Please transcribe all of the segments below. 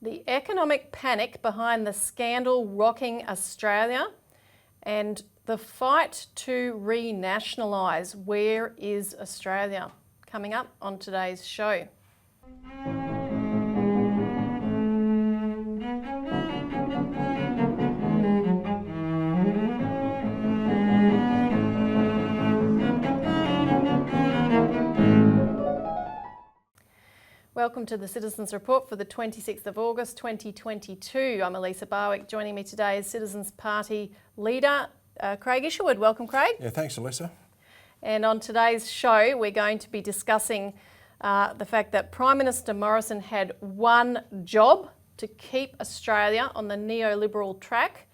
the economic panic behind the scandal rocking Australia, and the fight to renationalise. Where is Australia? Coming up on today's show. Welcome to the Citizens Report for the 26th of August 2022. I'm Elisa Barwick. Joining me today is Citizens Party leader Craig Isherwood. Welcome, Craig. Yeah, thanks, Elisa. And on today's show, we're going to be discussing the fact that Prime Minister Morrison had one job: to keep Australia on the neoliberal track.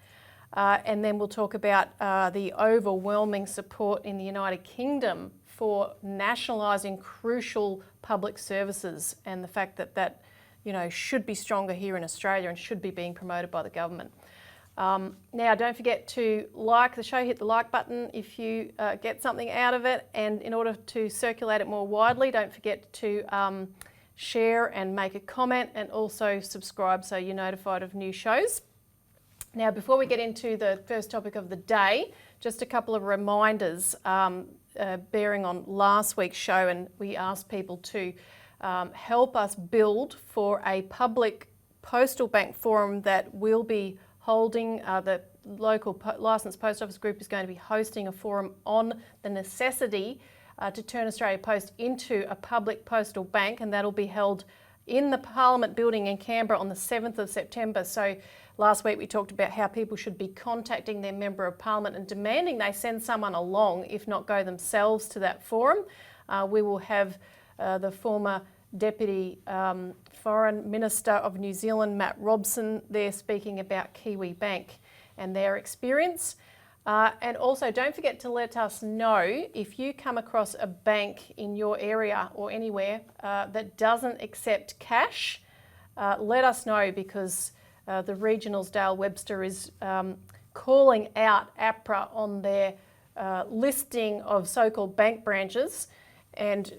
And then we'll talk about the overwhelming support in the United Kingdom for nationalising crucial public services, and the fact that that should be stronger here in Australia and should be being promoted by the government. Now, don't forget to like the show, hit the like button if you get something out of it, and in order to circulate it more widely, don't forget to share and make a comment, and also subscribe so you're notified of new shows. Now, before we get into the first topic of the day, just a couple of reminders bearing on last week's show, and we asked people to help us build for a public postal bank forum that will be holding. The local licensed post office group is going to be hosting a forum on the necessity to turn Australia Post into a public postal bank, and that'll be held in the Parliament building in Canberra on the 7th of September. So last week we talked about how people should be contacting their Member of Parliament and demanding they send someone along, if not go themselves to that forum. We will have the former Deputy Foreign Minister of New Zealand, Matt Robson, there speaking about Kiwi Bank and their experience. And also, don't forget to let us know if you come across a bank in your area or anywhere that doesn't accept cash. Let us know, because the Regionals Dale Webster is calling out APRA on their listing of so-called bank branches, and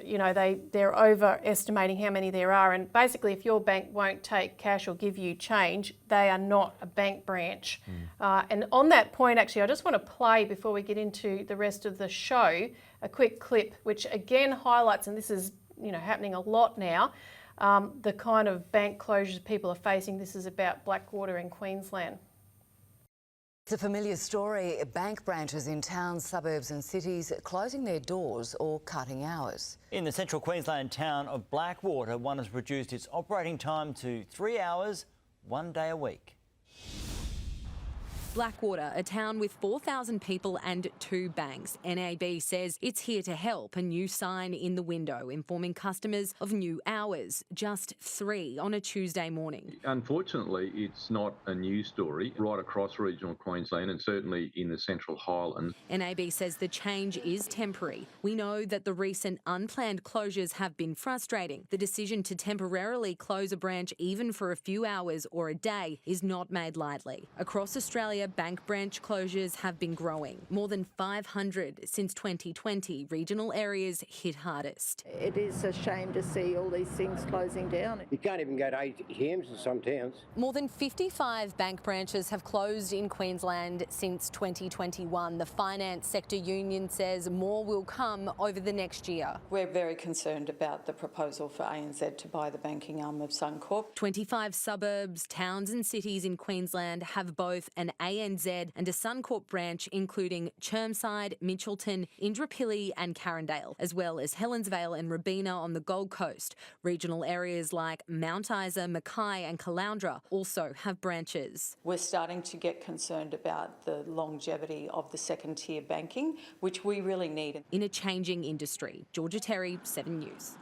they're overestimating how many there are. And basically, if your bank won't take cash or give you change, they are not a bank branch. And on that point, actually, I just want to play, before we get into the rest of the show, a quick clip which again highlights, and this is happening a lot now, the kind of bank closures people are facing. This is about Blackwater in Queensland. It's a familiar story. Bank branches in towns, suburbs and cities closing their doors or cutting hours. In the central Queensland town of Blackwater, one has reduced its operating time to 3 hours, 1 day a week. Blackwater, a town with 4,000 people and 2 banks. NAB says it's here to help. A new sign in the window informing customers of new hours, just 3 on a Tuesday morning. Unfortunately, it's not a news story right across regional Queensland, and certainly in the Central Highlands. NAB says the change is temporary. We know that the recent unplanned closures have been frustrating. The decision to temporarily close a branch, even for a few hours or a day, is not made lightly. Across Australia, bank branch closures have been growing. More than 500 since 2020. Regional areas hit hardest. It is a shame to see all these things closing down. You can't even go to ATMs in some towns. More than 55 bank branches have closed in Queensland since 2021. The finance sector union says more will come over the next year. We're very concerned about the proposal for ANZ to buy the banking arm of Suncorp. 25 suburbs, towns and cities in Queensland have both an ANZ and a Suncorp branch, including Chermside, Mitchelton, Indooroopilly and Carindale, as well as Helensvale and Robina on the Gold Coast. Regional areas like Mount Isa, Mackay and Caloundra also have branches. We're starting to get concerned about the longevity of the second-tier banking, which we really need. In a changing industry. Georgia Terry, 7 News.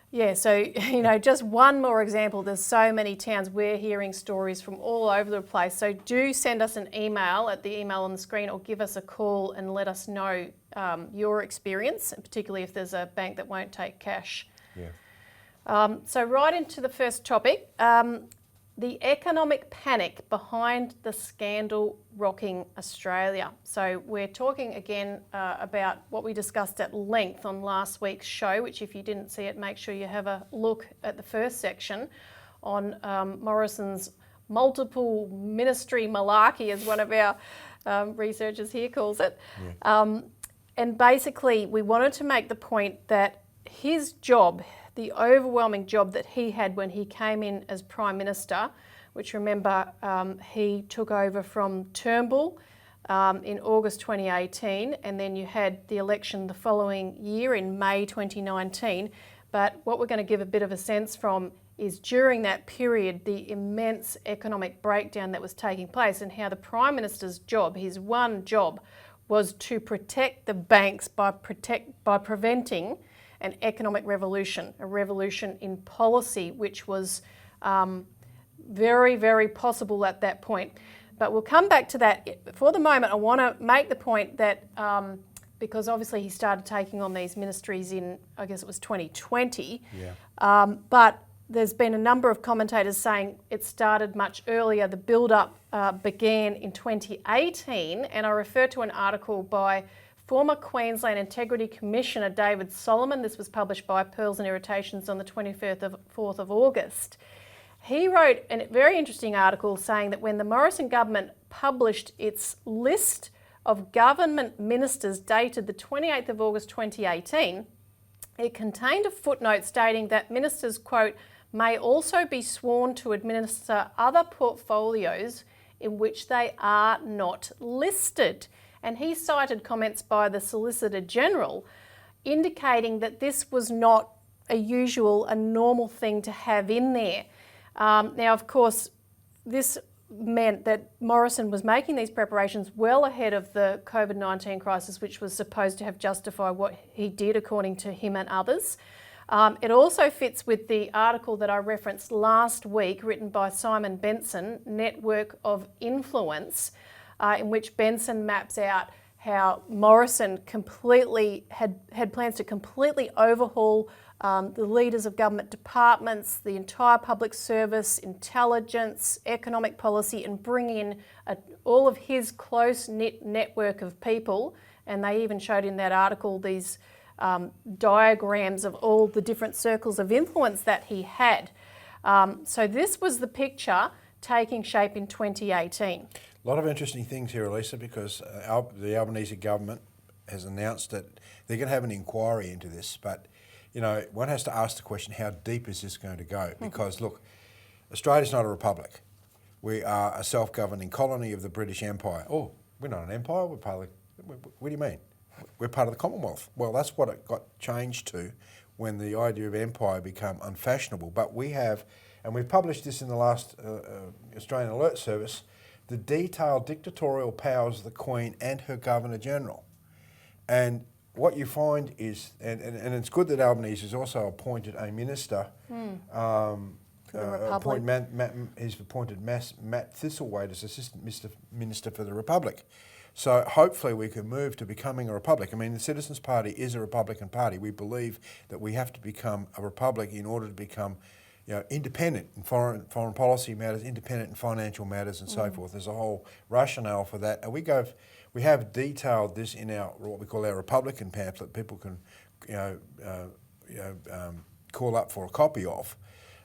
Yeah, so, just one more example. There's so many towns. We're hearing stories from all over the place. So do send us an email at the email on the screen, or give us a call and let us know your experience, particularly if there's a bank that won't take cash. Yeah. So right into the first topic. the economic panic behind the scandal rocking Australia. So we're talking again about what we discussed at length on last week's show, which if you didn't see it, make sure you have a look at the first section on Morrison's multiple ministry malarkey, as one of our researchers here calls it. Yeah. And basically we wanted to make the point that his job, the overwhelming job that he had when he came in as Prime Minister, which remember he took over from Turnbull in August 2018, and then you had the election the following year in May 2019. But what we're going to give a bit of a sense from is during that period the immense economic breakdown that was taking place, and how the Prime Minister's job, his one job, was to protect the banks by preventing an economic revolution, a revolution in policy, which was very, very possible at that point. But we'll come back to that. For the moment, I want to make the point that because obviously he started taking on these ministries in, I guess it was 2020, but there's been a number of commentators saying it started much earlier. The build-up began in 2018, and I refer to an article by former Queensland Integrity Commissioner David Solomon. This was published by Pearls and Irritations on the 24th of August. He wrote a very interesting article saying that when the Morrison government published its list of government ministers dated the 28th of August 2018, it contained a footnote stating that ministers, quote, may also be sworn to administer other portfolios in which they are not listed. And he cited comments by the Solicitor General indicating that this was not a normal thing to have in there. Now, of course, this meant that Morrison was making these preparations well ahead of the COVID-19 crisis, which was supposed to have justified what he did, according to him and others. It also fits with the article that I referenced last week, written by Simon Benson, Network of Influence, in which Benson maps out how Morrison completely had plans to completely overhaul the leaders of government departments, the entire public service, intelligence, economic policy, and bring in all of his close-knit network of people. And they even showed in that article these diagrams of all the different circles of influence that he had. So this was the picture taking shape in 2018. A lot of interesting things here, Elisa, because the Albanese government has announced that they're going to have an inquiry into this. But, you know, one has to ask the question, how deep is this going to go? Because, look, Australia's not a republic. We are a self-governing colony of the British Empire. Oh, we're not an empire, we're part of the... What do you mean? We're part of the Commonwealth. Well, that's what it got changed to when the idea of empire became unfashionable. But we have, and we've published this in the last Australian Alert Service, the detailed dictatorial powers of the Queen and her Governor-General. And what you find is, and it's good that Albanese has also appointed a minister, he's appointed Matt Thistlethwaite as Assistant Minister for the Republic. So hopefully we can move to becoming a republic. I mean, the Citizens Party is a Republican Party. We believe that we have to become a republic in order to become, you know, independent in foreign policy matters, independent in financial matters, and so forth. There's a whole rationale for that, and we have detailed this in our what we call our Republican pamphlet. People can, call up for a copy of,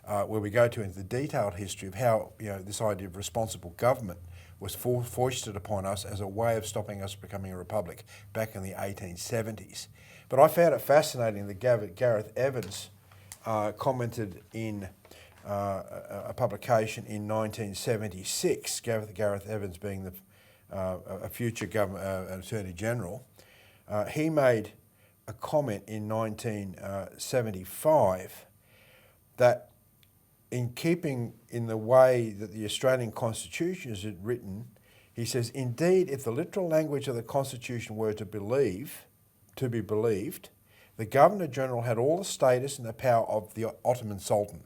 where we go into the detailed history of how this idea of responsible government was foisted upon us as a way of stopping us becoming a republic back in the 1870s. But I found it fascinating that Gareth Evans commented in a publication in 1976, Gareth Evans being a future Attorney General. He made a comment in 1975 that in keeping in the way that the Australian Constitution is written, he says, indeed, if the literal language of the Constitution were to be believed, the Governor-General had all the status and the power of the Ottoman Sultan.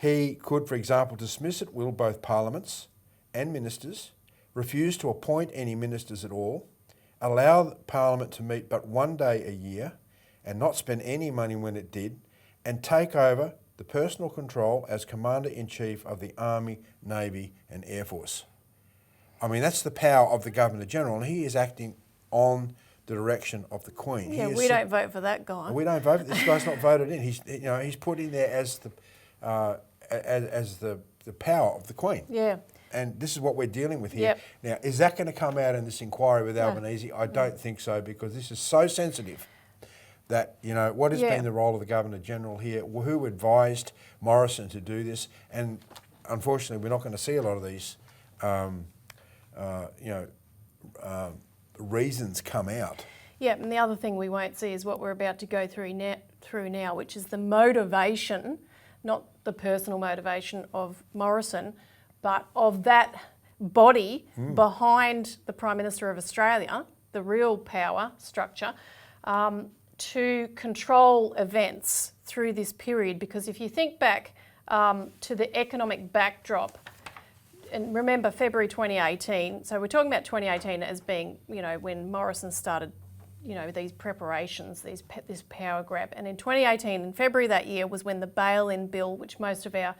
He could, for example, dismiss at will both parliaments and ministers, refuse to appoint any ministers at all, allow Parliament to meet but one day a year and not spend any money when it did, and take over the personal control as Commander-in-Chief of the Army, Navy and Air Force. I mean, that's the power of the Governor-General, and he is acting on the direction of the Queen. Yeah, we don't vote for that guy. We don't vote. This guy's not voted in. He's put in there as the power of the Queen. Yeah. And this is what we're dealing with here. Yep. Now, is that going to come out in this inquiry with Albanese? I don't think so, because this is so sensitive that, what has been the role of the Governor-General here? Who advised Morrison to do this? And unfortunately, we're not going to see a lot of these, reasons come out. Yeah, and the other thing we won't see is what we're about to go through now, which is the motivation, not the personal motivation of Morrison, but of that body behind the Prime Minister of Australia, the real power structure, to control events through this period. Because if you think back to the economic backdrop, and remember February 2018, so we're talking about 2018 as being, when Morrison started, these preparations, this power grab. And in 2018, in February that year, was when the bail-in bill, which most of our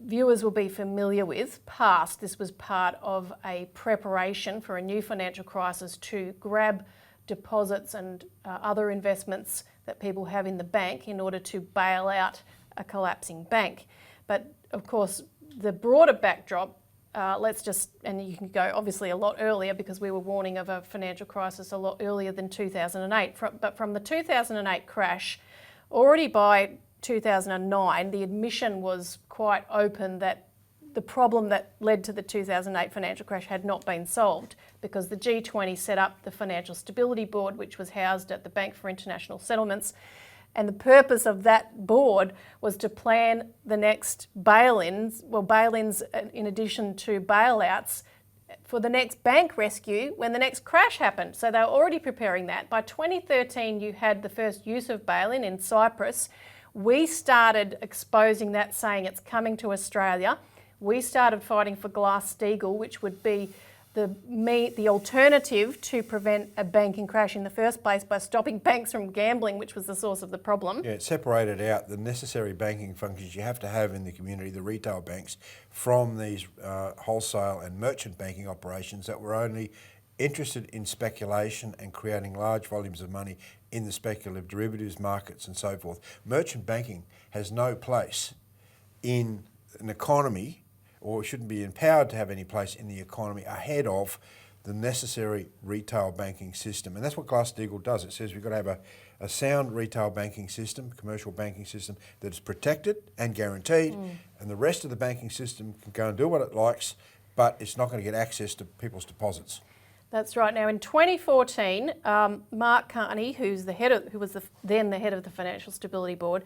viewers will be familiar with, passed. This was part of a preparation for a new financial crisis to grab deposits and other investments that people have in the bank in order to bail out a collapsing bank. But of course, the broader backdrop, and you can go obviously a lot earlier, because we were warning of a financial crisis a lot earlier than 2008. But from the 2008 crash, already by 2009, the admission was quite open that the problem that led to the 2008 financial crash had not been solved, because the G20 set up the Financial Stability Board, which was housed at the Bank for International Settlements. And the purpose of that board was to plan the next bail-ins in addition to bailouts, for the next bank rescue when the next crash happened. So they were already preparing that. By 2013, you had the first use of bail-in in Cyprus. We started exposing that, saying it's coming to Australia. We started fighting for Glass-Steagall, which would be the alternative to prevent a banking crash in the first place, by stopping banks from gambling, which was the source of the problem. Yeah, it separated out the necessary banking functions you have to have in the community, the retail banks, from these wholesale and merchant banking operations that were only interested in speculation and creating large volumes of money in the speculative derivatives markets and so forth. Merchant banking has no place in an economy, or shouldn't be empowered to have any place in the economy ahead of the necessary retail banking system. And that's what Glass-Steagall does. It says we've got to have a sound retail banking system, commercial banking system, that is protected and guaranteed, and the rest of the banking system can go and do what it likes, but it's not going to get access to people's deposits. That's right. Now, in 2014, Mark Carney, who was then the head of the Financial Stability Board,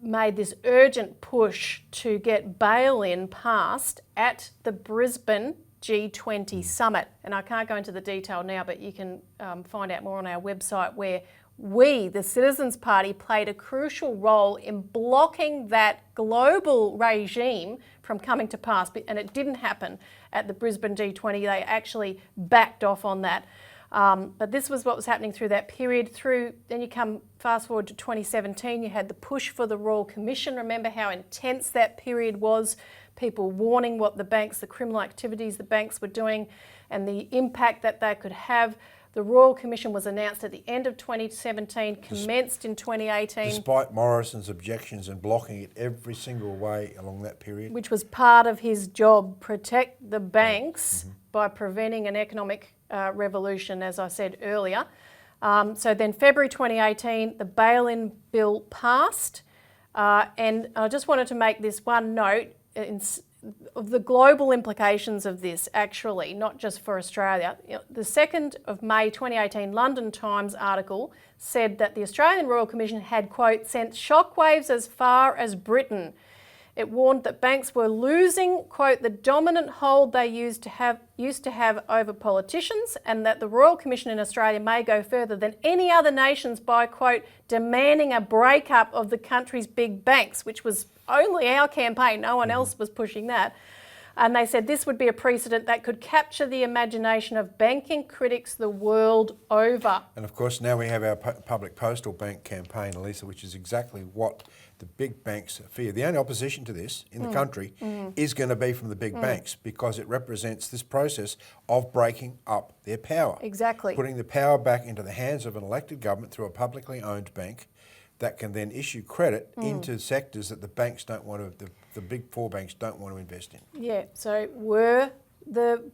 made this urgent push to get bail-in passed at the Brisbane G20 summit. And I can't go into the detail now, but you can find out more on our website, where we, the Citizens Party, played a crucial role in blocking that global regime from coming to pass. And it didn't happen at the Brisbane G20. They actually backed off on that. But this was what was happening through that period. Then you come fast forward to 2017, you had the push for the Royal Commission. Remember how intense that period was, people warning what the criminal activities the banks were doing and the impact that they could have. The Royal Commission was announced at the end of 2017, commenced in 2018. Despite Morrison's objections and blocking it every single way along that period. Which was part of his job, protect the banks by preventing an economic revolution, as I said earlier. So then February 2018, the bail-in bill passed. And I just wanted to make this one note of the global implications of this, actually, not just for Australia. The 2nd of May 2018 London Times article said that the Australian Royal Commission had, quote, sent shockwaves as far as Britain. It warned that banks were losing, quote, the dominant hold they used to have over politicians, and that the Royal Commission in Australia may go further than any other nations by, quote, demanding a breakup of the country's big banks, which was only our campaign. No one else was pushing that. And they said this would be a precedent that could capture the imagination of banking critics the world over. And of course, now we have our public postal bank campaign, Elisa, which is exactly what the big banks fear. The only opposition to this in the country is going to be from the big banks, because it represents this process of breaking up their power. Exactly. Putting the power back into the hands of an elected government through a publicly owned bank that can then issue credit into sectors that the banks don't want to, the big four banks don't want to invest in. Yeah, so were the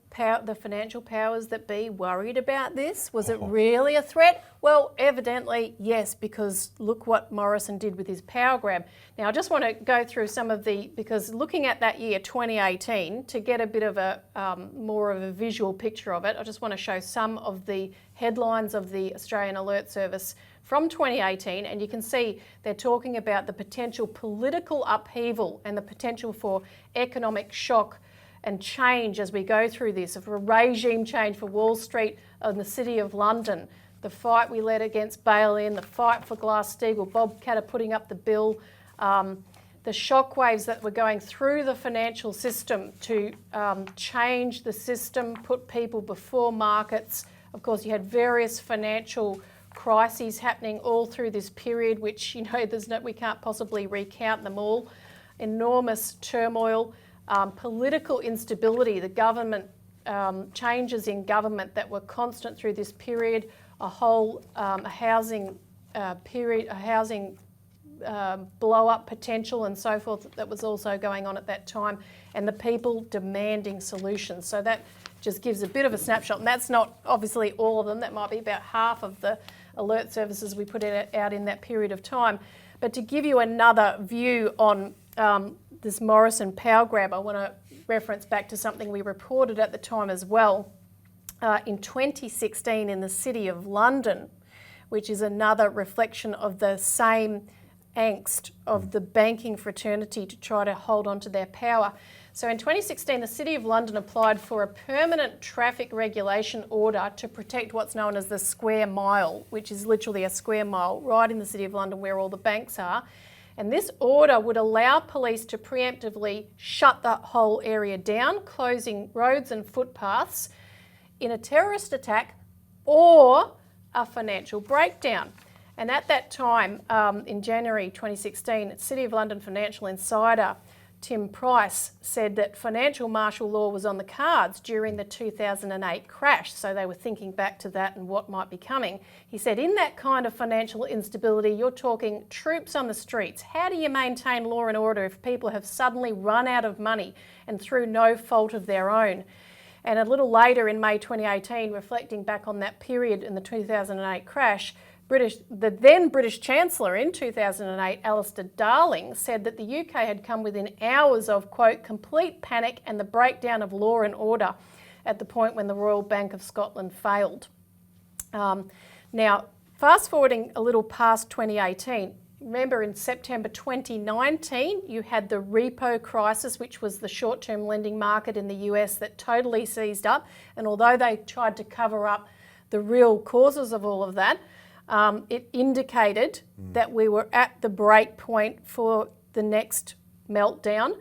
financial powers that be worried about this? Was it really a threat? Well, evidently, yes, because look what Morrison did with his power grab. Now, I just want to go through some of because looking at that year, 2018, to get a bit of a more of a visual picture of it, I just want to show some of the headlines of the Australian Alert Service from 2018, and you can see they're talking about the potential political upheaval and the potential for economic shock and change as we go through this, of a regime change for Wall Street and the City of London, the fight we led against bail-in, the fight for Glass-Steagall, Bob Katter putting up the bill, the shockwaves that were going through the financial system to change the system, put people before markets. Of course, you had various financial crises happening all through this period, which, you know, we can't possibly recount them all. Enormous turmoil. Political instability, the government, changes in government that were constant through this period, a whole housing blow-up potential and so forth that was also going on at that time, and the people demanding solutions. So that just gives a bit of a snapshot, and that's not obviously all of them. That might be about half of the alert services we put out in that period of time. But to give you another view on this Morrison power grab, I want to reference back to something we reported at the time as well. In 2016 in the City of London, which is another reflection of the same angst of the banking fraternity to try to hold on to their power. So in 2016, the City of London applied for a permanent traffic regulation order to protect what's known as the square mile, which is literally a square mile right in the City of London where all the banks are. And this order would allow police to preemptively shut the whole area down, closing roads and footpaths in a terrorist attack or a financial breakdown. And at that time, in January 2016, City of London financial insider Tim Price said that financial martial law was on the cards during the 2008 crash. So they were thinking back to that and what might be coming. He said, in that kind of financial instability, you're talking troops on the streets. How do you maintain law and order if people have suddenly run out of money and through no fault of their own? And a little later in May 2018, reflecting back on that period in the 2008 crash, the then British Chancellor in 2008, Alistair Darling, said that the UK had come within hours of, quote, complete panic and the breakdown of law and order at the point when the Royal Bank of Scotland failed. Now, fast forwarding a little past 2018, remember in September 2019, you had the repo crisis, which was the short-term lending market in the US that totally seized up. And although they tried to cover up the real causes of all of that, it indicated that we were at the break point for the next meltdown,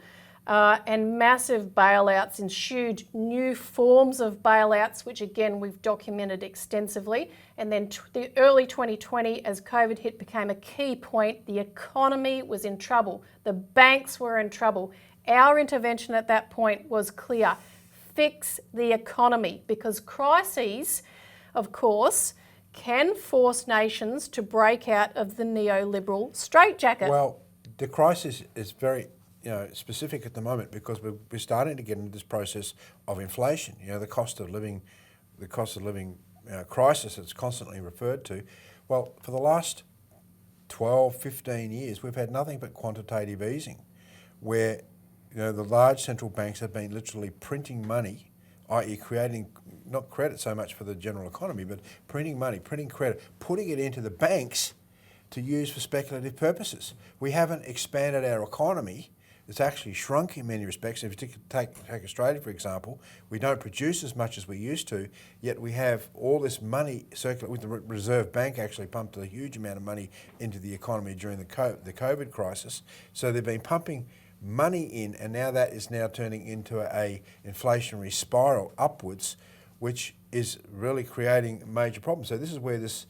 and massive bailouts ensued, new forms of bailouts, which again we've documented extensively. And then the early 2020, as COVID hit, became a key point. The economy was in trouble. The banks were in trouble. Our intervention at that point was clear. Fix the economy, because crises, of course, can force nations to break out of the neoliberal straitjacket. Well, the crisis is very specific at the moment, because we're starting to get into this process of inflation. The cost of living crisis that's constantly referred to. Well, for the last 12, 15 years, we've had nothing but quantitative easing, where the large central banks have been literally printing money, i.e. creating not credit so much for the general economy, but printing money, printing credit, putting it into the banks to use for speculative purposes. We haven't expanded our economy. It's actually shrunk in many respects. If you take Australia, for example, we don't produce as much as we used to, yet we have all this money circulating. With the Reserve Bank actually pumped a huge amount of money into the economy during the COVID crisis. So they've been pumping money in, and now that is now turning into a inflationary spiral upwards, which is really creating major problems. So this is where this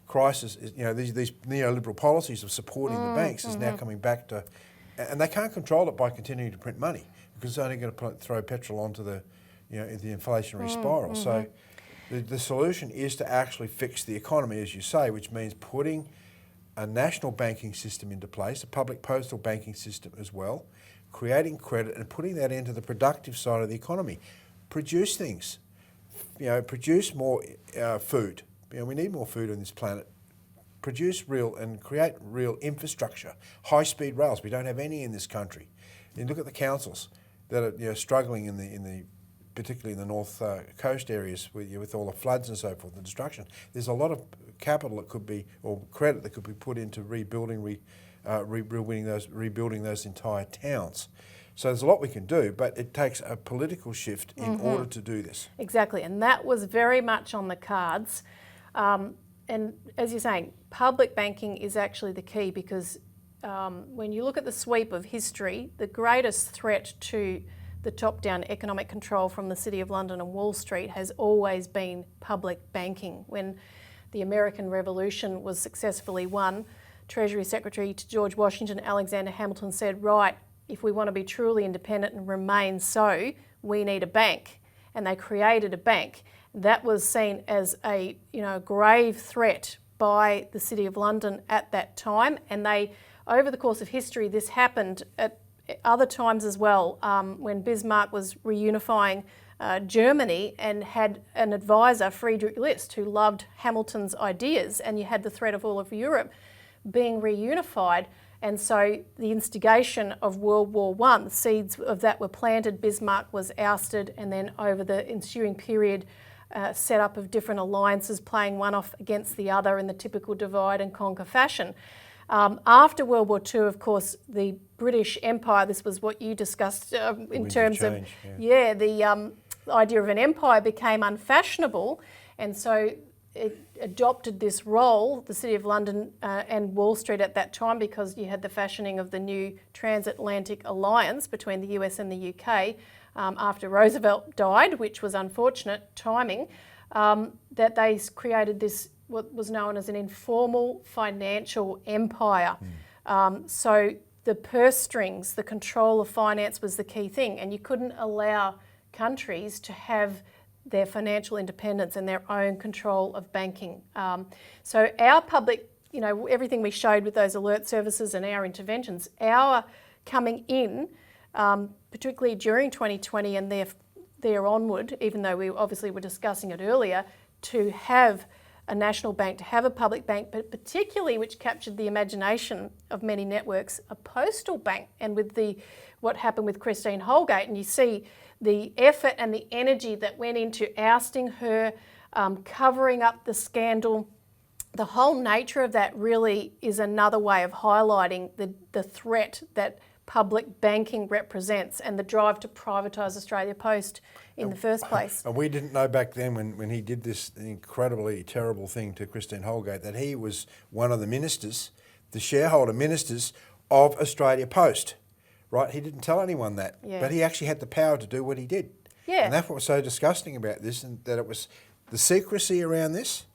crisis is, these neoliberal policies of supporting the banks is now coming back to, and they can't control it by continuing to print money, because it's only going to throw petrol onto the inflationary spiral. So the solution is to actually fix the economy, as you say, which means putting a national banking system into place, a public postal banking system as well, creating credit and putting that into the productive side of the economy. Produce things, produce more food. We need more food on this planet. Produce real and create real infrastructure, high-speed rails. We don't have any in this country. You look at the councils that are struggling particularly in the north coast areas with all the floods and so forth, the destruction. There's a lot of capital that could be, or credit that could be put into rebuilding those entire towns. So there's a lot we can do, but it takes a political shift in order to do this. Exactly, and that was very much on the cards. And as you're saying, public banking is actually the key, because when you look at the sweep of history, the greatest threat to the top-down economic control from the City of London and Wall Street has always been public banking. When the American Revolution was successfully won, Treasury Secretary to George Washington, Alexander Hamilton, said, right, if we want to be truly independent and remain so, we need a bank. And they created a bank. That was seen as a grave threat by the City of London at that time, and over the course of history, this happened at other times as well, when Bismarck was reunifying Germany and had an advisor, Friedrich List, who loved Hamilton's ideas, and you had the threat of all of Europe being reunified. And so the instigation of World War I, the seeds of that were planted, Bismarck was ousted, and then over the ensuing period, set up of different alliances, playing one off against the other in the typical divide and conquer fashion. After World War II, of course, the British Empire, this was what you discussed in terms of, the idea of an empire became unfashionable, and so it adopted this role, the City of London and Wall Street at that time, because you had the fashioning of the new transatlantic alliance between the US and the UK after Roosevelt died, which was unfortunate timing, that they created this, what was known as an informal financial empire. So the purse strings, the control of finance was the key thing, and you couldn't allow countries to have their financial independence and their own control of banking. So our public, everything we showed with those alert services and our interventions, our coming in, particularly during 2020 and there onward, even though we obviously were discussing it earlier, to have a national bank, to have a public bank, but particularly, which captured the imagination of many networks, a postal bank. And with what happened with Christine Holgate, and you see the effort and the energy that went into ousting her, covering up the scandal, the whole nature of that really is another way of highlighting the threat that public banking represents and the drive to privatise Australia Post in the first place. And we didn't know back then when he did this incredibly terrible thing to Christine Holgate that he was one of the ministers, the shareholder ministers of Australia Post, right? He didn't tell anyone that, but he actually had the power to do what he did. Yeah. And that's what was so disgusting about this, and that it was the secrecy around this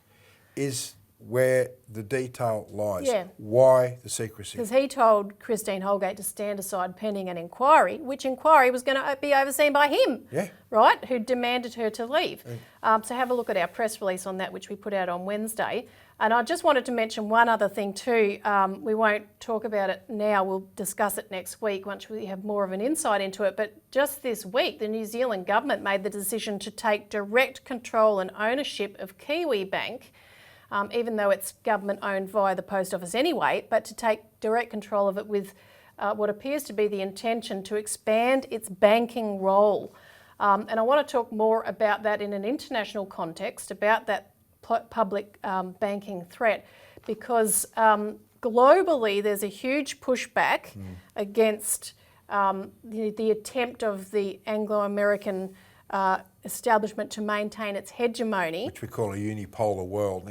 is where the detail lies. Yeah. Why the secrecy? Because he told Christine Holgate to stand aside pending an inquiry, which inquiry was going to be overseen by him, right, who demanded her to leave. So have a look at our press release on that, which we put out on Wednesday. And I just wanted to mention one other thing too. We won't talk about it now, we'll discuss it next week once we have more of an insight into it. But just this week, the New Zealand government made the decision to take direct control and ownership of Kiwi Bank, even though it's government owned via the post office anyway, but to take direct control of it with what appears to be the intention to expand its banking role. And I want to talk more about that in an international context, about that public banking threat, because globally there's a huge pushback against the attempt of the Anglo-American establishment to maintain its hegemony. Which we call a unipolar world.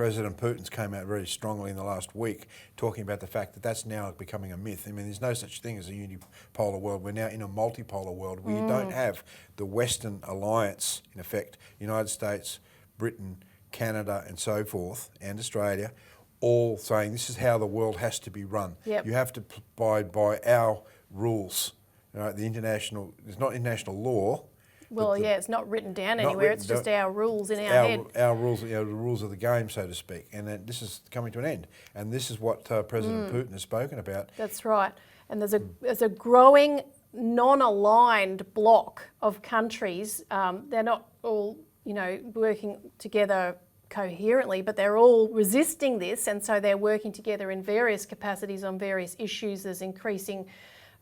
President Putin's came out very strongly in the last week talking about the fact that that's now becoming a myth. I mean, there's no such thing as a unipolar world. We're now in a multipolar world where you don't have the Western alliance, in effect, United States, Britain, Canada and so forth, and Australia, all saying this is how the world has to be run. Yep. You have to abide by our rules. Right? There's not international law. Well, yeah, it's not written down anywhere. It's just our rules in our head. Our rules, the rules of the game, so to speak. And this is coming to an end. And this is what President Putin has spoken about. That's right. And there's a growing non-aligned bloc of countries. They're not all, working together coherently, but they're all resisting this, and so they're working together in various capacities on various issues. There's increasing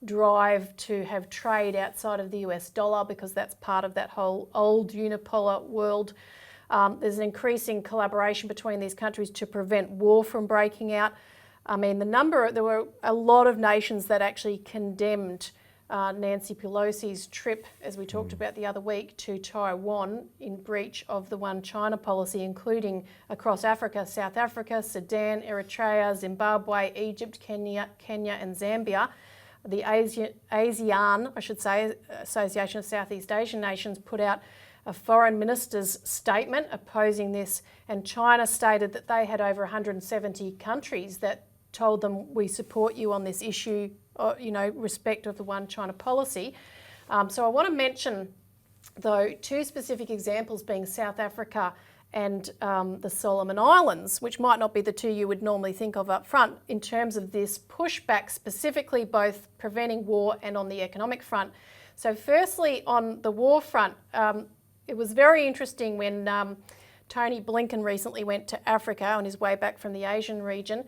drive to have trade outside of the US dollar because that's part of that whole old unipolar world. There's an increasing collaboration between these countries to prevent war from breaking out. I mean, there were a lot of nations that actually condemned Nancy Pelosi's trip, as we talked about the other week, to Taiwan in breach of the One China policy, including across Africa, South Africa, Sudan, Eritrea, Zimbabwe, Egypt, Kenya and Zambia. The ASEAN, Association of Southeast Asian Nations, put out a foreign minister's statement opposing this, and China stated that they had over 170 countries that told them, we support you on this issue, respect of the One China policy. So I want to mention, though, two specific examples being South Africa and the Solomon Islands, which might not be the two you would normally think of up front in terms of this pushback, specifically both preventing war and on the economic front. So firstly, on the war front, it was very interesting when Tony Blinken recently went to Africa on his way back from the Asian region,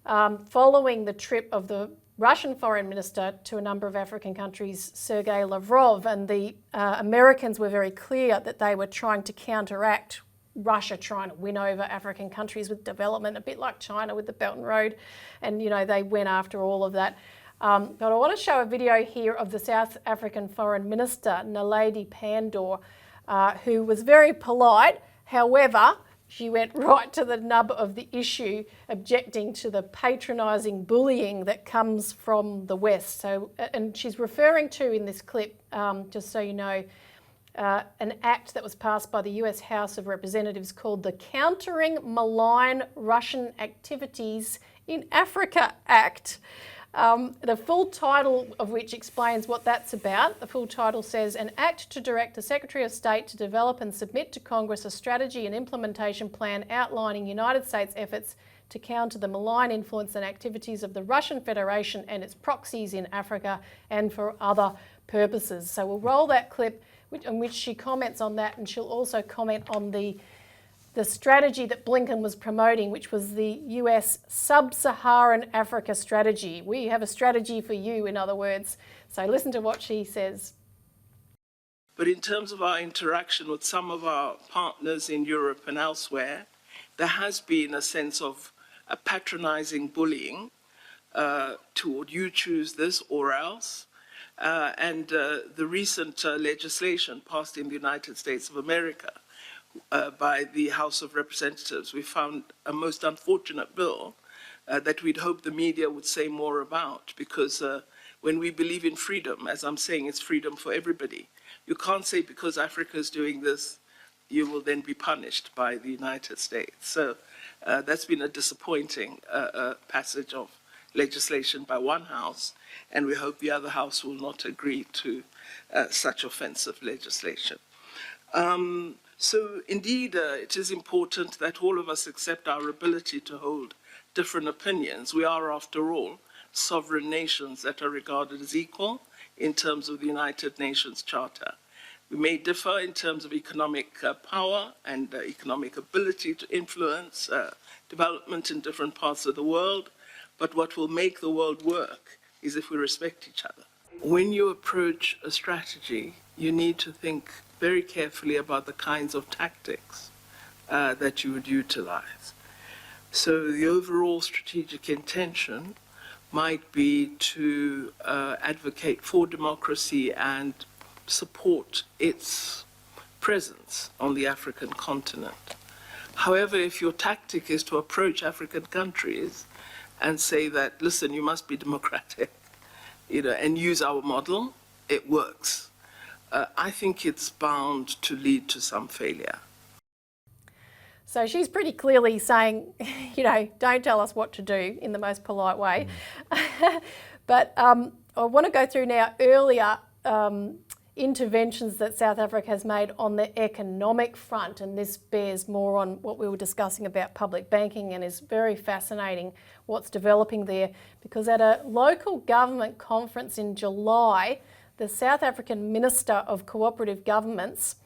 following the trip of the Russian foreign minister to a number of African countries, Sergei Lavrov, and the Americans were very clear that they were trying to counteract Russia trying to win over African countries with development, a bit like China with the Belt and Road, and they went after all of that. But I want to show a video here of the South African Foreign Minister, Naledi Pandor, who was very polite. However, she went right to the nub of the issue, objecting to the patronising bullying that comes from the West. So, and she's referring to in this clip, just so you know, an act that was passed by the US House of Representatives called the Countering Malign Russian Activities in Africa Act. The full title of which explains what that's about. The full title says, an act to direct the Secretary of State to develop and submit to Congress a strategy and implementation plan outlining United States efforts to counter the malign influence and activities of the Russian Federation and its proxies in Africa and for other purposes. So we'll roll that clip in which she comments on that, and she'll also comment on the strategy that Blinken was promoting, which was the US Sub-Saharan Africa strategy. We have a strategy for you, in other words. So listen to what she says. But in terms of our interaction with some of our partners in Europe and elsewhere, there has been a sense of a patronising bullying toward you choose this or else. And the recent legislation passed in the United States of America by the House of Representatives, we found a most unfortunate bill that we'd hope the media would say more about, because when we believe in freedom, as I'm saying, it's freedom for everybody. You can't say because Africa is doing this, you will then be punished by the United States. So that's been a disappointing passage of legislation by one house, and we hope the other house will not agree to such offensive legislation. So indeed, it is important that all of us accept our ability to hold different opinions. We are, after all, sovereign nations that are regarded as equal in terms of the United Nations Charter. We may differ in terms of economic power and economic ability to influence development in different parts of the world, but what will make the world work is if we respect each other. When you approach a strategy, you need to think very carefully about the kinds of tactics that you would utilize. So the overall strategic intention might be to advocate for democracy and support its presence on the African continent. However, if your tactic is to approach African countries and say that, listen, you must be democratic, and use our model, it works. I think it's bound to lead to some failure. So she's pretty clearly saying, don't tell us what to do in the most polite way. But I want to go through now earlier interventions that South Africa has made on the economic front, and this bears more on what we were discussing about public banking, and is very fascinating what's developing there, because at a local government conference in July, the South African Minister of Cooperative Governments,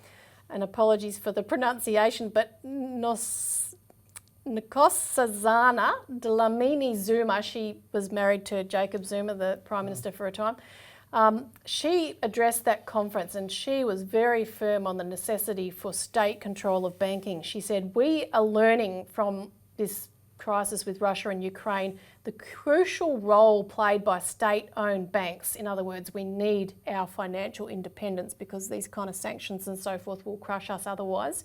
and apologies for the pronunciation, but Nkosazana Dlamini Zuma, she was married to Jacob Zuma, the Prime Minister for a time, she addressed that conference, and she was very firm on the necessity for state control of banking. She said, we are learning from this crisis with Russia and Ukraine the crucial role played by state-owned banks. In other words, we need our financial independence because these kind of sanctions and so forth will crush us otherwise.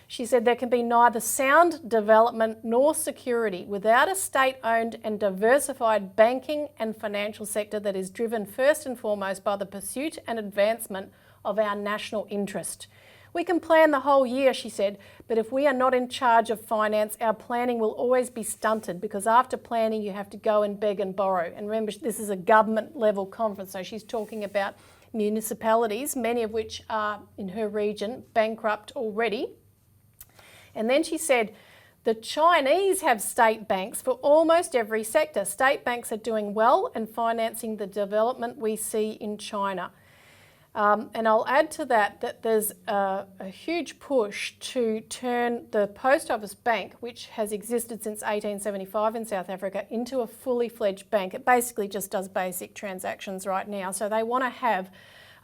She said there can be neither sound development nor security without a state-owned and diversified banking and financial sector that is driven first and foremost by the pursuit and advancement of our national interest. We can plan the whole year, she said, but if we are not in charge of finance, our planning will always be stunted, because after planning you have to go and beg and borrow. And remember, this is a government level conference, so she's talking about municipalities, many of which are in her region bankrupt already. And then she said, the Chinese have state banks for almost every sector. State banks are doing well and financing the development we see in China. And I'll add to that there's a huge push to turn the Post Office Bank, which has existed since 1875 in South Africa, into a fully fledged bank. It basically just does basic transactions right now. So they want to have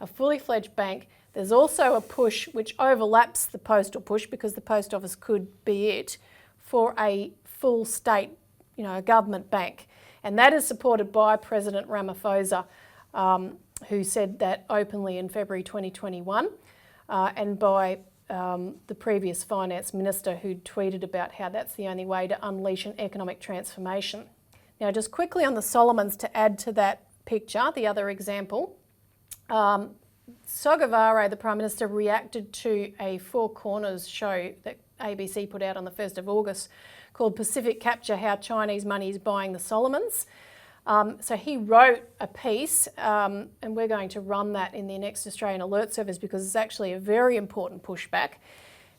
a fully fledged bank. There's also a push which overlaps the postal push, because the post office could be it, for a full state, a government bank. And that is supported by President Ramaphosa, who said that openly in February 2021, and by the previous finance minister, who tweeted about how that's the only way to unleash an economic transformation. Now, just quickly on the Solomons, to add to that picture, the other example, Sogavare, the Prime Minister, reacted to a Four Corners show that ABC put out on the 1st of August called Pacific Capture, How Chinese Money is Buying the Solomons. So he wrote a piece, and we're going to run that in the next Australian Alert Service because it's actually a very important pushback.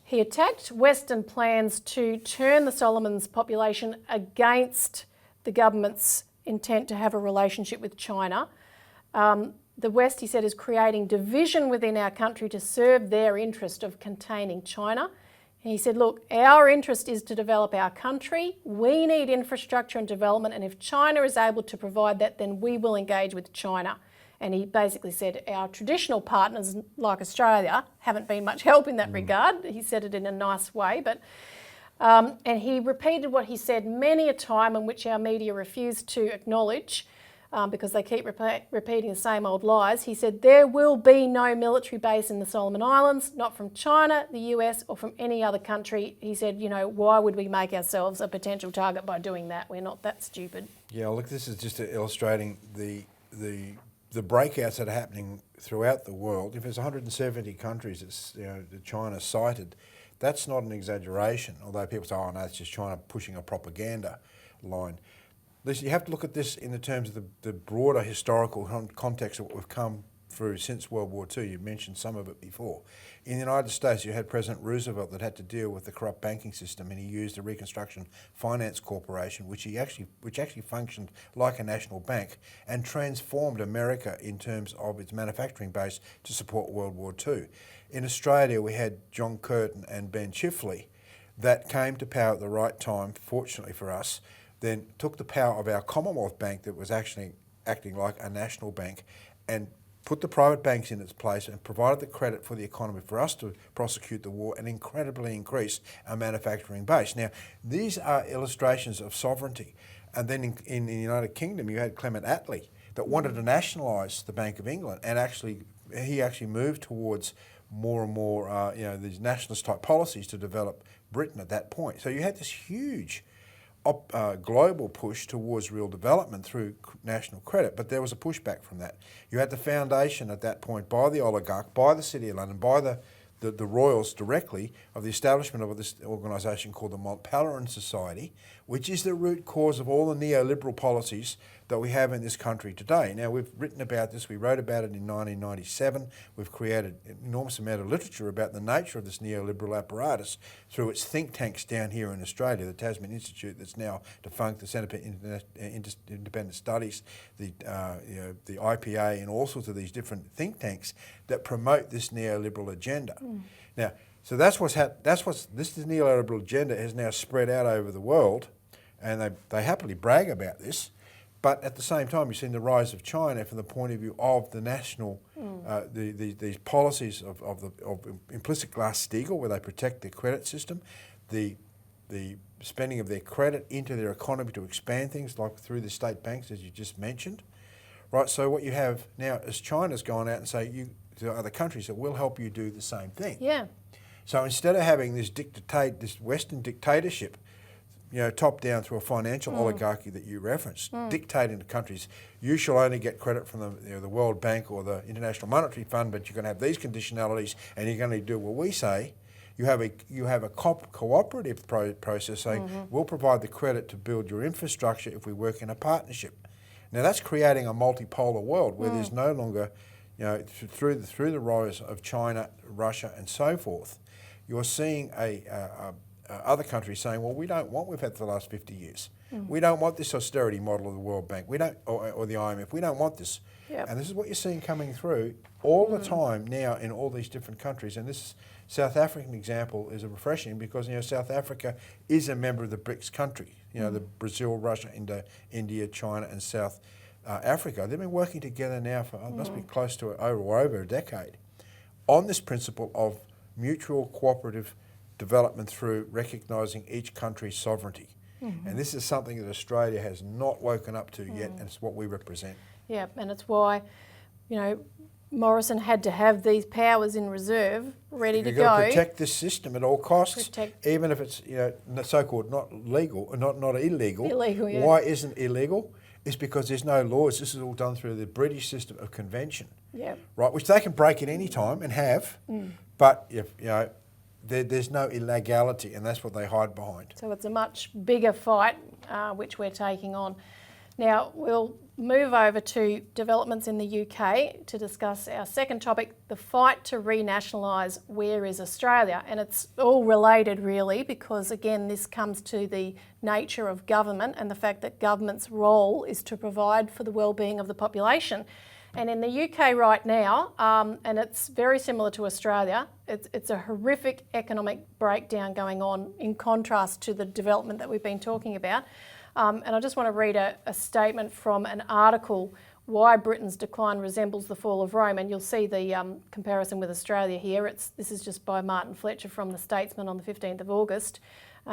He attacked Western plans to turn the Solomons population against the government's intent to have a relationship with China. The West, he said, is creating division within our country to serve their interest of containing China. And he said, look, our interest is to develop our country. We need infrastructure and development, and if China is able to provide that, then we will engage with China. And he basically said our traditional partners, like Australia, haven't been much help in that regard. He said it in a nice way, but and he repeated what he said many a time, in which our media refused to acknowledge, because they keep repeating the same old lies. He said, there will be no military base in the Solomon Islands, not from China, the US, or from any other country. He said, why would we make ourselves a potential target by doing that? We're not that stupid. Yeah, look, this is just illustrating the breakouts that are happening throughout the world. If there's 170 countries that China cited, that's not an exaggeration, although people say, oh no, it's just China pushing a propaganda line. Listen, you have to look at this in the terms of the broader historical context of what we've come through since World War II. You mentioned some of it before. In the United States, you had President Roosevelt that had to deal with the corrupt banking system, and he used the Reconstruction Finance Corporation, which actually functioned like a national bank and transformed America in terms of its manufacturing base to support World War II. In Australia, we had John Curtin and Ben Chifley that came to power at the right time, fortunately for us, then took the power of our Commonwealth Bank that was actually acting like a national bank and put the private banks in its place and provided the credit for the economy for us to prosecute the war and incredibly increase our manufacturing base. Now, these are illustrations of sovereignty. And then in the United Kingdom, you had Clement Attlee that wanted to nationalise the Bank of England and actually he actually moved towards more and more, these nationalist type policies to develop Britain at that point. So you had this huge global push towards real development through national credit, but there was a pushback from that. You had the foundation at that point by the oligarch, by the City of London, by the royals directly, of the establishment of this organisation called the Mont Pelerin Society, which is the root cause of all the neoliberal policies that we have in this country today. Now, we've written about this, we wrote about it in 1997, we've created an enormous amount of literature about the nature of this neoliberal apparatus through its think tanks down here in Australia, the Tasman Institute that's now defunct, the Centre for Independent Studies, the IPA, and all sorts of these different think tanks that promote this neoliberal agenda. Now, so this neoliberal agenda has now spread out over the world, and they happily brag about this. But at the same time, you've seen the rise of China from the point of view of the national, these policies of implicit Glass-Steagall, where they protect their credit system, the spending of their credit into their economy to expand things, like through the state banks, as you just mentioned. Right, so what you have now is China's gone out and say to other countries that will help you do the same thing. Yeah. So instead of having this Western dictatorship, top down through a financial oligarchy that you referenced, dictating to countries, you shall only get credit from the World Bank or the International Monetary Fund, but you're going to have these conditionalities, and you're going to do what we say. You have a cooperative process saying we'll provide the credit to build your infrastructure if we work in a partnership. Now that's creating a multipolar world where there's no longer, through the rise of China, Russia, and so forth, you're seeing other countries saying, well, we don't want what we've had for the last 50 years. We don't want this austerity model of the World Bank. We don't, or the IMF. We don't want this. Yep. And this is what you're seeing coming through all the time now in all these different countries. And this South African example is refreshing because South Africa is a member of the BRICS country. The Brazil, Russia, India, China, and South Africa. They've been working together now for must be close to over a decade on this principle of mutual cooperative development through recognising each country's sovereignty. And this is something that Australia has not woken up to yet, and it's what we represent. Yeah, and it's why, Morrison had to have these powers in reserve, ready to go. You've got to protect this system at all costs, even if it's so-called not legal, not illegal. Illegal, yeah. Why isn't it illegal? It's because there's no laws. This is all done through the British system of convention, right? Which they can break at any time and have, but there's no illegality, and that's what they hide behind. So it's a much bigger fight, which we're taking on. Now, we'll move over to developments in the UK to discuss our second topic, the fight to renationalise Where is Australia? And it's all related really because, again, this comes to the nature of government and the fact that government's role is to provide for the well-being of the population. And in the UK right now, and it's very similar to Australia, it's a horrific economic breakdown going on in contrast to the development that we've been talking about. And I just want to read a statement from an article, Why Britain's Decline Resembles the Fall of Rome, and you'll see the comparison with Australia here. This is just by Martin Fletcher from The Statesman on the 15th of August.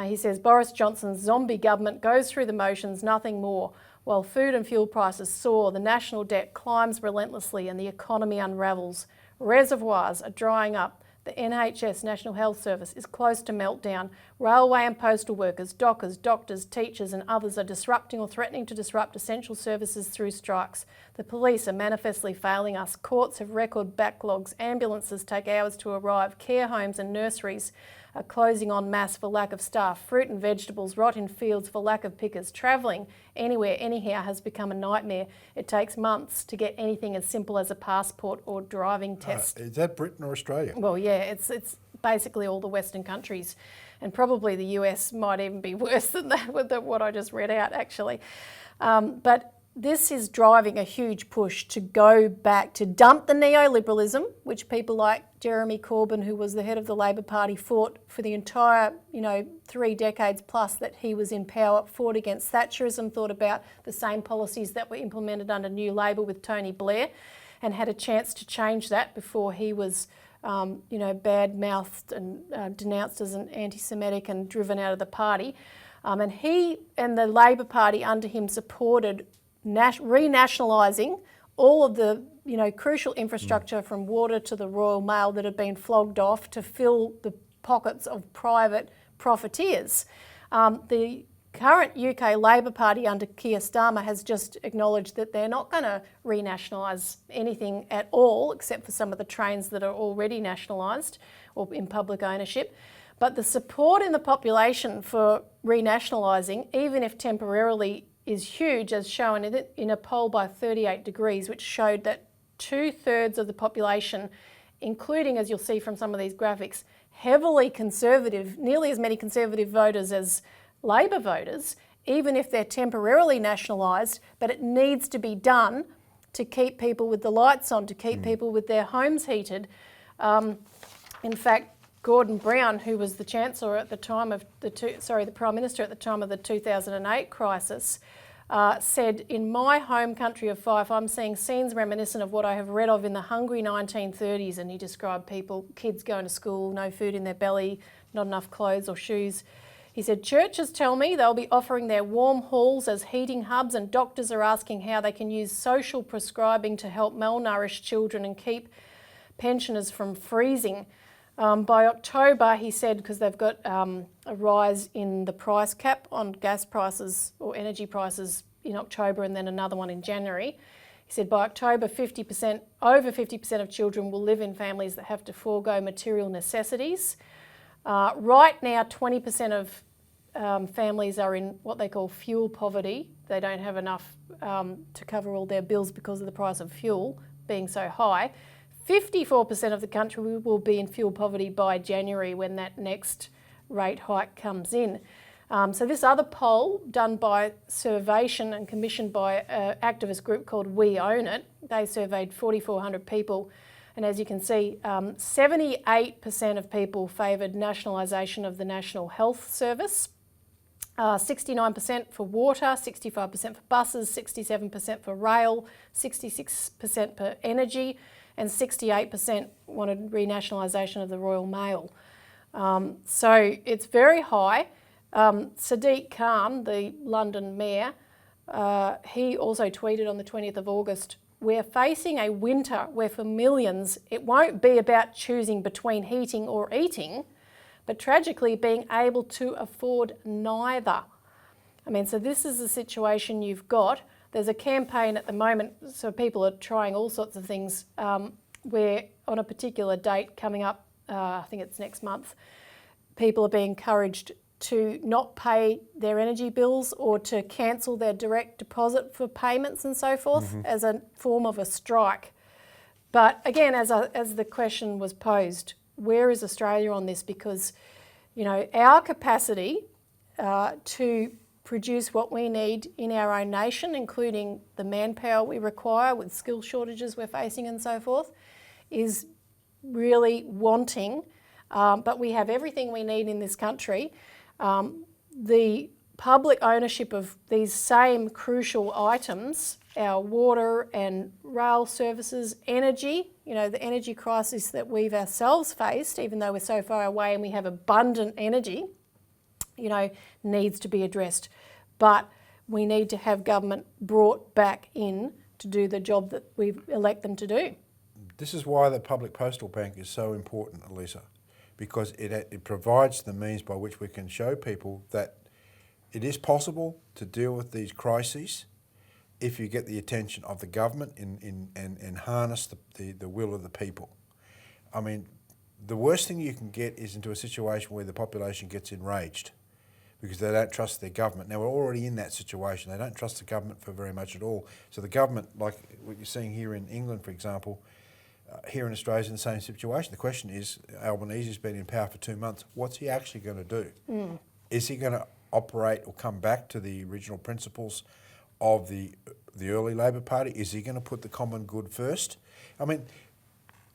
He says, Boris Johnson's zombie government goes through the motions, nothing more. While food and fuel prices soar, the national debt climbs relentlessly and the economy unravels. Reservoirs are drying up. The NHS, National Health Service, is close to meltdown. Railway and postal workers, dockers, doctors, teachers and others are disrupting or threatening to disrupt essential services through strikes. The police are manifestly failing us. Courts have record backlogs. Ambulances take hours to arrive. Care homes and nurseries are closing en masse for lack of staff. Fruit and vegetables rot in fields for lack of pickers. Travelling anywhere, anyhow has become a nightmare. It takes months to get anything as simple as a passport or driving test. Is that Britain or Australia? Well, yeah, it's basically all the Western countries, and probably the US might even be worse than that with what I just read out, actually. But this is driving a huge push to go back, to dump the neoliberalism, which people like Jeremy Corbyn, who was the head of the Labor Party, fought for the entire, 3 decades plus that he was in power, fought against Thatcherism, thought about the same policies that were implemented under New Labor with Tony Blair, and had a chance to change that before he was, bad-mouthed and denounced as an anti-Semitic and driven out of the party. And he and the Labor Party under him supported renationalising all of the crucial infrastructure from water to the Royal Mail that have been flogged off to fill the pockets of private profiteers. The current UK Labor Party under Keir Starmer has just acknowledged that they're not going to renationalise anything at all, except for some of the trains that are already nationalised or in public ownership. But the support in the population for renationalising, even if temporarily, is huge, as shown in a poll by 38 Degrees, which showed that 2/3 of the population, including, as you'll see from some of these graphics, heavily conservative, nearly as many conservative voters as Labor voters, even if they're temporarily nationalised, but it needs to be done to keep people with the lights on, to keep people with their homes heated. In fact, Gordon Brown, who was the Chancellor at the time of the Prime Minister at the time of the 2008 crisis, said, "In my home country of Fife, I'm seeing scenes reminiscent of what I have read of in the hungry 1930s." And he described kids going to school, no food in their belly, not enough clothes or shoes. He said, "Churches tell me they'll be offering their warm halls as heating hubs, and doctors are asking how they can use social prescribing to help malnourished children and keep pensioners from freezing." By October, he said, because they've got a rise in the price cap on gas prices or energy prices in October and then another one in January. He said by October, over 50% of children will live in families that have to forego material necessities. Right now, 20% of families are in what they call fuel poverty. They don't have enough to cover all their bills because of the price of fuel being so high. 54% of the country will be in fuel poverty by January when that next rate hike comes in. So this other poll done by Survation and commissioned by an activist group called We Own It, they surveyed 4,400 people, and as you can see, 78% of people favoured nationalisation of the National Health Service, 69% for water, 65% for buses, 67% for rail, 66% for energy, and 68% wanted renationalisation of the Royal Mail. So it's very high. Sadiq Khan, the London mayor, he also tweeted on the 20th of August, "We're facing a winter where for millions it won't be about choosing between heating or eating, but tragically being able to afford neither." I mean, so this is the situation you've got. There's a campaign at the moment, so people are trying all sorts of things where on a particular date coming up, I think it's next month, people are being encouraged to not pay their energy bills or to cancel their direct deposit for payments and so forth as a form of a strike. But again, as the question was posed, where is Australia on this? Because, our capacity to produce what we need in our own nation, including the manpower we require with skill shortages we're facing and so forth, is really wanting. But we have everything we need in this country. The public ownership of these same crucial items, our water and rail services, energy, the energy crisis that we've ourselves faced, even though we're so far away and we have abundant energy, needs to be addressed. But we need to have government brought back in to do the job that we elect them to do. This is why the public postal bank is so important, Elisa, because it provides the means by which we can show people that it is possible to deal with these crises if you get the attention of the government and harness the will of the people. I mean, the worst thing you can get is into a situation where the population gets enraged because they don't trust their government. Now, we're already in that situation. They don't trust the government for very much at all. So the government, like what you're seeing here in England, for example, here in Australia is in the same situation. The question is, Albanese's been in power for 2 months. What's he actually going to do? Is he going to operate or come back to the original principles of the early Labor Party? Is he going to put the common good first? I mean,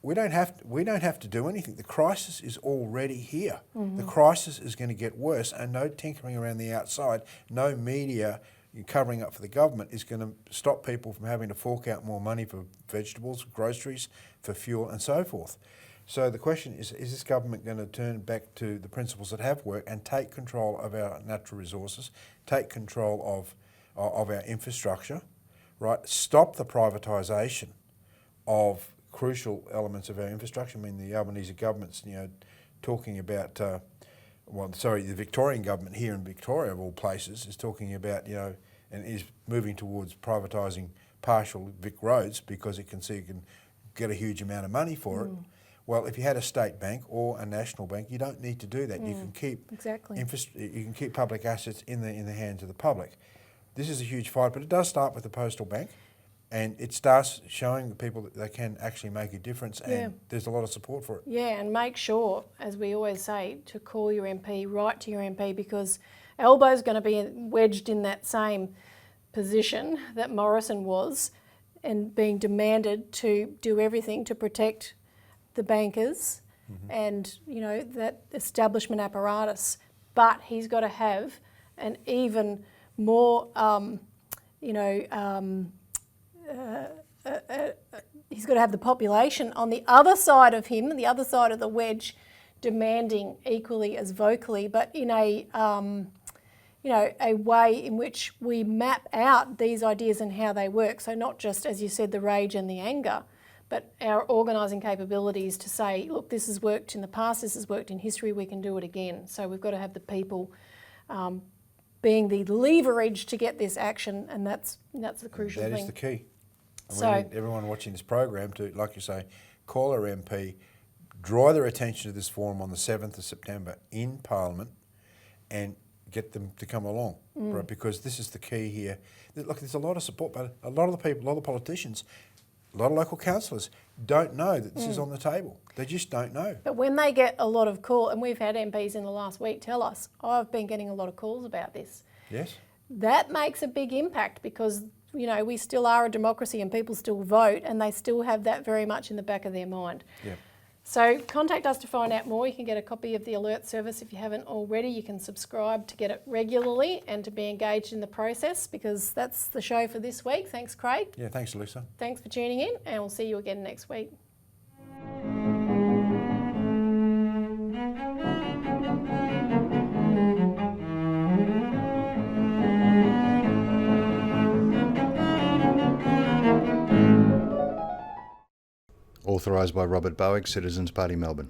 we don't have to do anything. The crisis is already here. The crisis is going to get worse, and no tinkering around the outside, no media covering up for the government is going to stop people from having to fork out more money for vegetables, groceries, for fuel and so forth. So the question is this government going to turn back to the principles that have worked and take control of our natural resources, take control of our infrastructure, right? Stop the privatisation of crucial elements of our infrastructure. I mean, the Albanese government's, talking about, the Victorian government here in Victoria, of all places, is talking about, and is moving towards privatising partial Vic roads because it can see it can get a huge amount of money for it. Well, if you had a state bank or a national bank, you don't need to do that. You can keep you can keep public assets in the hands of the public. This is a huge fight, but it does start with the postal bank, and it starts showing the people that they can actually make a difference, and there's a lot of support for it. Yeah, and make sure, as we always say, to call your MP, write to your MP, because Albo's going to be wedged in that same position that Morrison was, and being demanded to do everything to protect the bankers and, that establishment apparatus. But he's got to have an even more, he's got to have the population on the other side of him, the other side of the wedge, demanding equally as vocally, but in a way in which we map out these ideas and how they work. So not just, as you said, the rage and the anger, but our organising capabilities to say, look, this has worked in the past, this has worked in history, we can do it again. So we've got to have the people being the leverage to get this action, and that's the crucial thing. That is the key. And So, we need everyone watching this program to, like you say, call our MP, draw their attention to this forum on the 7th of September in Parliament, and get them to come along, right? Because this is the key here. Look, there's a lot of support, but a lot of the people, a lot of the politicians, a lot of local councillors don't know that this is on the table. They just don't know. but when they get a lot of call, and we've had MPs in the last week tell us, I've been getting a lot of calls about this. Yes. That makes a big impact because, we still are a democracy and people still vote, and they still have that very much in the back of their mind. Yeah. So contact us to find out more. You can get a copy of the alert service if you haven't already. You can subscribe to get it regularly and to be engaged in the process, because that's the show for this week. Thanks, Craig. Yeah, thanks, Elisa. Thanks for tuning in, and we'll see you again next week. Authorised by Robert Barwick, Citizens Party, Melbourne.